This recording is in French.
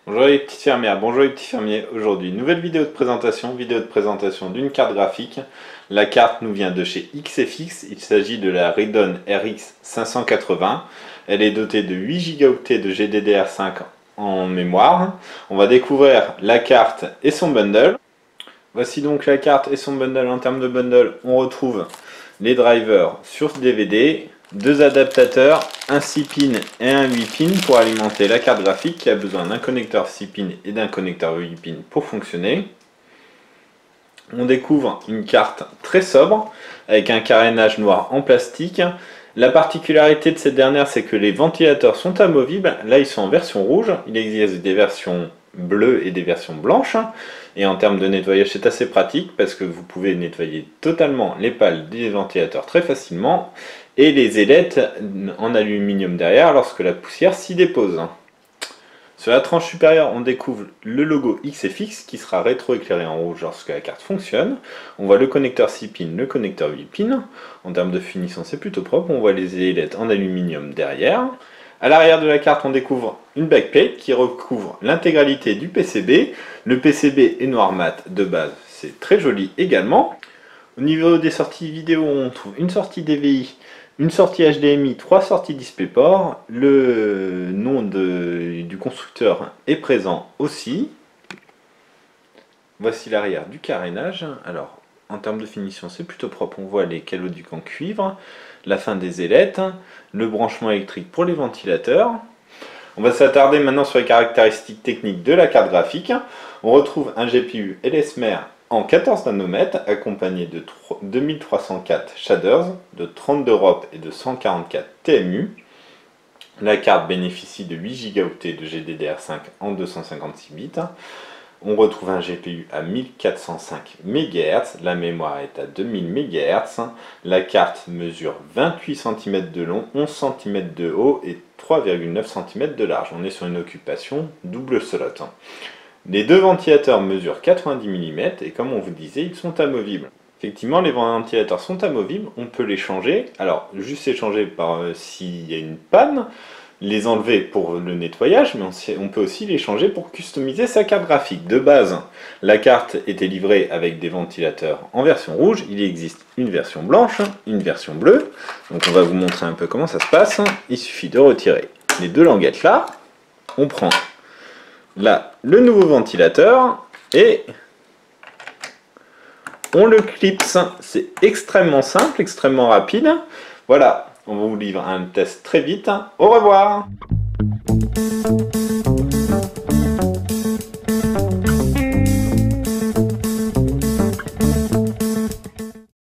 Bonjour les petites fermières, bonjour les petits fermiers. Aujourd'hui, nouvelle vidéo de présentation d'une carte graphique. La carte nous vient de chez XFX, il s'agit de la Radeon RX 580. Elle est dotée de 8 Go de GDDR5 en mémoire. On va découvrir la carte et son bundle. Voici donc la carte et son bundle. En termes de bundle, on retrouve les drivers sur DVD, deux adaptateurs, un 6 pins et un 8 pins pour alimenter la carte graphique qui a besoin d'un connecteur 6 pins et d'un connecteur 8 pins pour fonctionner. On découvre une carte très sobre avec un carénage noir en plastique. La particularité de cette dernière, c'est que les ventilateurs sont amovibles. Là, ils sont en version rouge. Il existe des versions bleues et des versions blanches. Et en termes de nettoyage, c'est assez pratique parce que vous pouvez nettoyer totalement les pales des ventilateurs très facilement et les ailettes en aluminium derrière lorsque la poussière s'y dépose. Sur la tranche supérieure, on découvre le logo XFX qui sera rétroéclairé en rouge lorsque la carte fonctionne. On voit le connecteur 6 pins, le connecteur 8 pins. En termes de finition, c'est plutôt propre. On voit les ailettes en aluminium derrière. À l'arrière de la carte, on découvre une backplate qui recouvre l'intégralité du PCB. Le PCB est noir mat de base, c'est très joli également. Au niveau des sorties vidéo, on trouve une sortie DVI, une sortie HDMI, 3 sorties DisplayPort. Le nom du constructeur est présent aussi. Voici l'arrière du carénage. Alors, en termes de finition, c'est plutôt propre. On voit les caloducs en cuivre, la fin des ailettes, le branchement électrique pour les ventilateurs. On va s'attarder maintenant sur les caractéristiques techniques de la carte graphique. On retrouve un GPU LSMR en 14 nanomètres accompagné de 2304 shaders, de 32 ROP et de 144 TMU. La carte bénéficie de 8 Go de GDDR5 en 256 bits. On retrouve un GPU à 1405 MHz, la mémoire est à 2000 MHz, la carte mesure 28 cm de long, 11 cm de haut et 3,9 cm de large. On est sur une occupation double slot. Les deux ventilateurs mesurent 90 mm et comme on vous disait, ils sont amovibles. Effectivement, les ventilateurs sont amovibles, on peut les changer. Alors, juste les changer s'il y a une panne, les enlever pour le nettoyage, mais on peut aussi les changer pour customiser sa carte graphique. De base, la carte était livrée avec des ventilateurs en version rouge. Il existe une version blanche, une version bleue. Donc on va vous montrer un peu comment ça se passe. Il suffit de retirer les deux languettes là. On prend là le nouveau ventilateur et on le clipse. C'est extrêmement simple, extrêmement rapide. Voilà. On vous livre un test très vite. Au revoir!